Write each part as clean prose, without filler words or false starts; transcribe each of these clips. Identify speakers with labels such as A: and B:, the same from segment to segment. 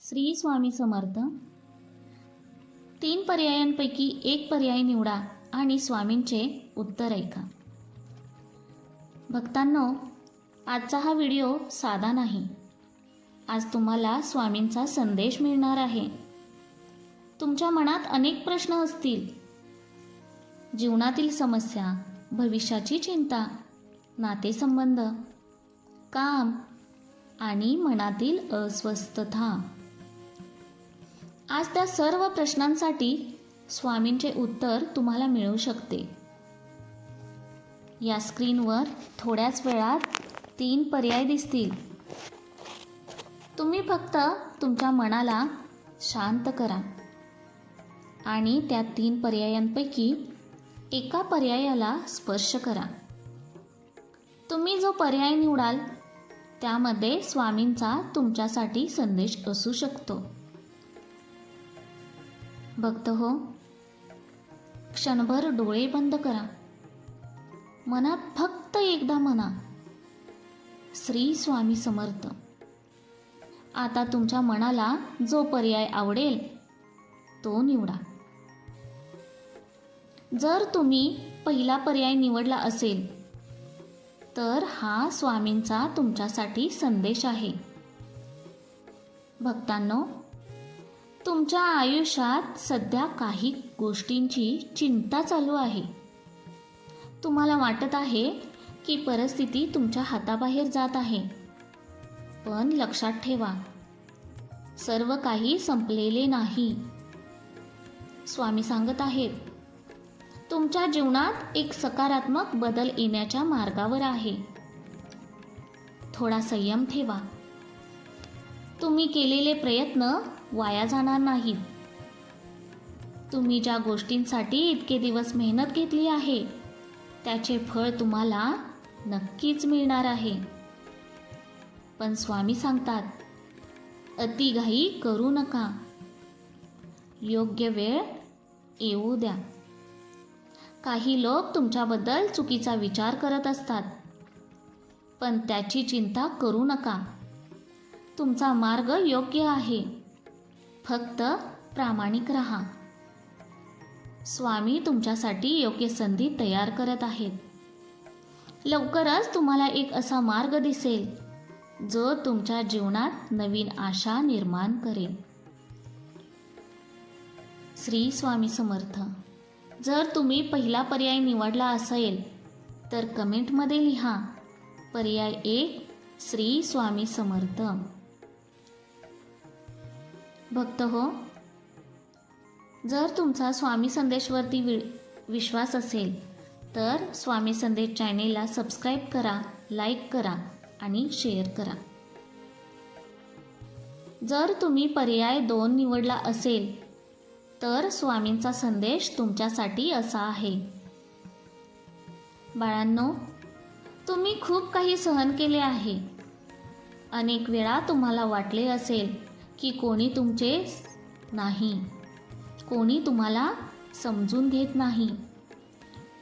A: श्री स्वामी समर्थ. 3 पर्यायांपैकी एक पर्याय निवडा आणि स्वामींचे उत्तर ऐका. भक्तांनो, आजचा हा व्हिडिओ साधा नाही. आज तुम्हाला स्वामींचा संदेश मिळणार आहे. तुमच्या मनात अनेक प्रश्न असतील. जीवनातील समस्या, भविष्याची चिंता, नातेसंबंध, काम आणि मनातील अस्वस्थता. आज त्या सर्व प्रश्नांसाठी स्वामींचे उत्तर तुम्हाला मिळू शकते. या स्क्रीनवर थोड्याच वेळात 3 पर्याय दिसतील. तुम्ही फक्त तुमच्या मनाला शांत करा आणि त्या 3 पर्यायांपैकी एका पर्यायाला स्पर्श करा. तुम्ही जो पर्याय निवडाल त्यामध्ये स्वामींचा तुमच्यासाठी संदेश असू शकतो. भक्त हो, क्षणभर डोळे बंद करा. मनात फक्त एकदा म्हणा, श्री स्वामी समर्थ. आता तुमच्या मनाला जो पर्याय आवडेल तो निवडा. जर तुम्ही पहिला पर्याय निवडला असेल तर हा स्वामींचा तुमच्यासाठी संदेश आहे. भक्तांनो, तुमच्या आयुष्यात सध्या काही गोष्टींची चिंता चालू आहे. तुम्हाला वाटत आहे की परिस्थिती तुमच्या हाताबाहेर जात आहे. पण लक्षात ठेवा, सर्व काही संपलेले नाही. स्वामी सांगत आहेत, तुमच्या जीवनात एक सकारात्मक बदल येण्याच्या मार्गावर आहे. थोडा संयम ठेवा. तुम्ही केलेले प्रयत्न वाया जाणार नाहीत. तुम्ही ज्या गोष्टींसाठी इतके दिवस मेहनत घेतली आहे त्याचे फळ तुम्हाला नक्कीच मिळणार आहे. पण स्वामी सांगतात, अतिघाई करू नका. योग्य वेळ येऊ द्या. काही लोक तुमच्याबद्दल चुकीचा विचार करत असतात, पण त्याची चिंता करू नका. तुमचा मार्ग योग्य आहे. फक्त प्रामाणिक राहा. स्वामी तुमच्यासाठी योग्य संधी तयार करत आहेत. लवकरच तुम्हाला एक असा मार्ग दिसेल जो तुमच्या जीवनात नवीन आशा निर्माण करेल. श्री स्वामी समर्थ. जर तुम्ही पहिला पर्याय निवडला असेल तर कमेंटमध्ये लिहा, पर्याय 1 श्री स्वामी समर्थ. भक्त हो, जर तुमचा स्वामी संदेशवरती विश्वास असेल तर स्वामी संदेश चॅनेलला सबस्क्राईब करा, लाईक करा आणि शेअर करा. जर तुम्ही पर्याय 2 निवडला असेल तर स्वामींचा संदेश तुमच्यासाठी असा आहे. बाळांनो, तुम्ही खूप काही सहन केले आहे. अनेक वेळा तुम्हाला वाटले असेल की कोणी तुमचे नाही, कोणी तुम्हाला समजून घेत नाही.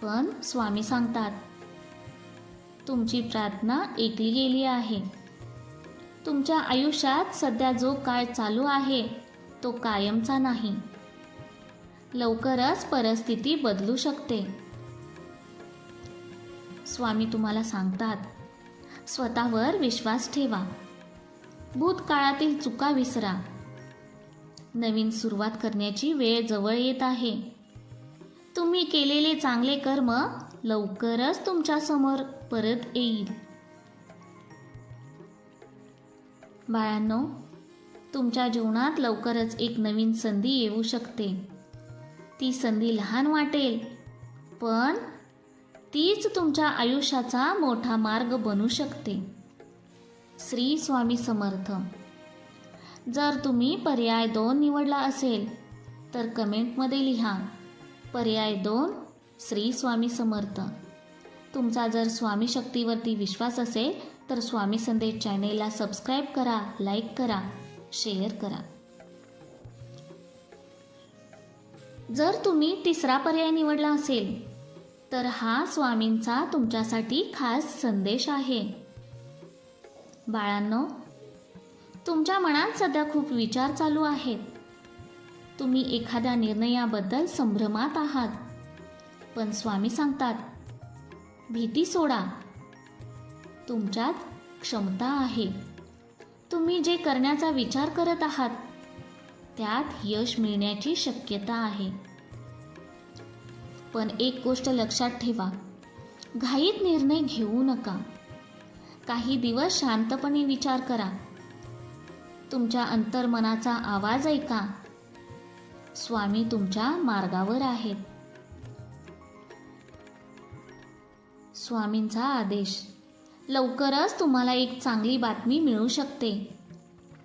A: पण स्वामी सांगतात, तुमची प्रार्थना ऐकली गेली आहे. तुमच्या आयुष्यात सध्या जो काळ चालू आहे तो कायमचा नाही. लवकरच परिस्थिती बदलू शकते. स्वामी तुम्हाला सांगतात, स्वतःवर विश्वास ठेवा. भूतकाळातील चुका विसरा. नवीन सुरुवात करण्याची वेळ जवळ येत आहे. तुम्ही केलेले चांगले कर्म लवकरच तुमच्या समोर परत येईल. बाळांनो, तुमच्या जीवनात लवकरच एक नवीन संधी येऊ शकते. ती संधी लहान वाटेल, पण तीच तुमच्या आयुष्याचा मोठा मार्ग बनू शकते. श्री स्वामी समर्थ. जर तुम्ही पर्याय 2 निवडला असेल तर कमेंटमध्ये लिहा, पर्याय 2 श्री स्वामी समर्थ. तुमचा जर स्वामी शक्तीवरती विश्वास असेल तर स्वामी संदेश चॅनेलला सबस्क्राईब करा, लाईक करा, शेअर करा. जर तुम्ही तिसरा पर्याय निवडला असेल तर हा स्वामींचा तुमच्यासाठी खास संदेश आहे. बाळांनो, तुमच्या मनात सध्या खूप विचार चालू आहेत. तुम्ही एखाद्या निर्णयाबद्दल संभ्रमात आहात. पण स्वामी सांगतात, भीती सोडा. तुमच्यात क्षमता आहे. तुम्ही जे करण्याचा विचार करत आहात त्यात यश मिळण्याची शक्यता आहे. पण एक गोष्ट लक्षात ठेवा, घाईत निर्णय घेऊ नका. काही दिवस शांतपणे विचार करा. तुमच्या अंतर्मनाचा आवाज ऐका. स्वामी तुमच्या मार्गावर आहेत. स्वामींचा आदेश. लवकरच तुम्हाला एक चांगली बातमी मिळू शकते.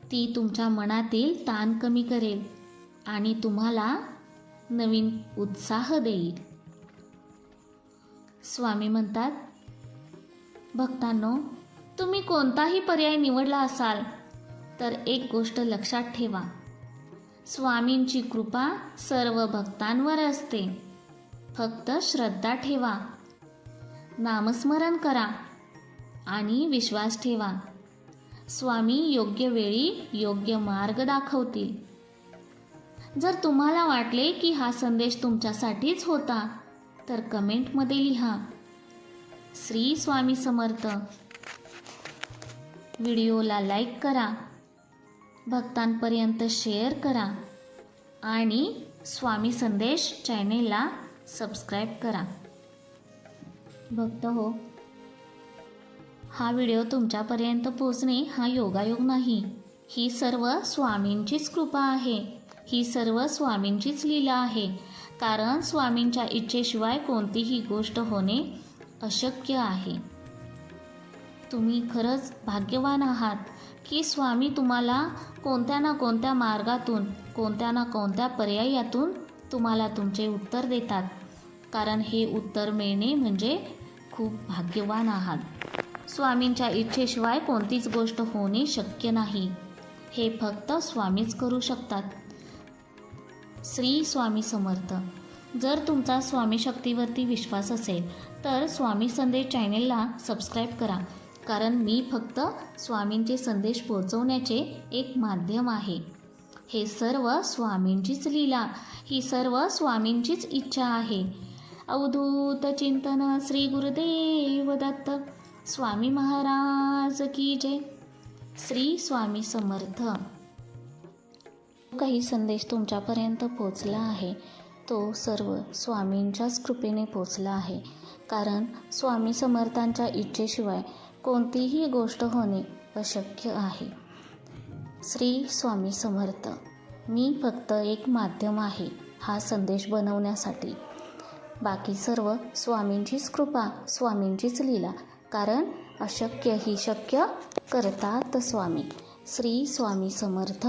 A: ती तुमच्या मनातील ताण कमी करेल आणि तुम्हाला नवीन उत्साह देईल. स्वामी म्हणतात, भक्तांनो, तुम्ही कोणताही पर्याय निवडला असाल तर एक गोष्ट लक्षात ठेवा, स्वामींची कृपा सर्व भक्तांवर असते. फक्त श्रद्धा ठेवा, नामस्मरण करा आणि विश्वास ठेवा. स्वामी योग्य वेळी योग्य मार्ग दाखवतील. जर तुम्हाला वाटले की हा संदेश तुमच्यासाठीच होता तर कमेंटमध्ये लिहा, श्री स्वामी समर्थ. व्हिडिओला लाईक करा, भक्तांपर्यंत शेअर करा आणि स्वामी संदेश चॅनेलला सबस्क्राईब करा. भक्त हो, हा व्हिडिओ तुमच्यापर्यंत पोहोचणे हा योगायोग नाही. ही सर्व स्वामींचीच कृपा आहे. ही सर्व स्वामींचीच लीला आहे. कारण स्वामींच्या इच्छेशिवाय कोणतीही गोष्ट होणे अशक्य आहे. तुम्ही खरंच भाग्यवान आहात की स्वामी तुम्हाला कोणत्या ना कोणत्या मार्गातून, कोणत्या ना कोणत्या पर्यायातून तुम्हाला तुमचे उत्तर देतात. कारण हे उत्तर मिळणे म्हणजे खूप भाग्यवान आहात. स्वामींच्या इच्छेशिवाय कोणतीच गोष्ट होणे शक्य नाही. हे फक्त स्वामीच करू शकतात. श्री स्वामी समर्थ. जर तुमचा स्वामी शक्तीवरती विश्वास असेल तर स्वामी संदेश चॅनेलला सबस्क्राईब करा. कारण मी फक्त स्वामींचे संदेश पोहोचवण्याचे एक माध्यम आहे. हे सर्व स्वामींचीच लीला, ही सर्व स्वामींचीच इच्छा आहे. अवधूत चिंतन श्री गुरुदेव दत्त. स्वामी महाराज की जय. श्री स्वामी समर्थ. काही संदेश तुमच्यापर्यंत पोचला आहे तो सर्व स्वामींच्याच कृपेने पोचला आहे. कारण स्वामी समर्थांच्या इच्छेशिवाय कोणतीही गोष्ट होणे अशक्य आहे. श्री स्वामी समर्थ. मी फक्त एक माध्यम आहे हा संदेश बनवण्यासाठी. बाकी सर्व स्वामींचीच कृपा, स्वामींचीच लीला. कारण अशक्य ही शक्य करतात स्वामी. श्री स्वामी समर्थ.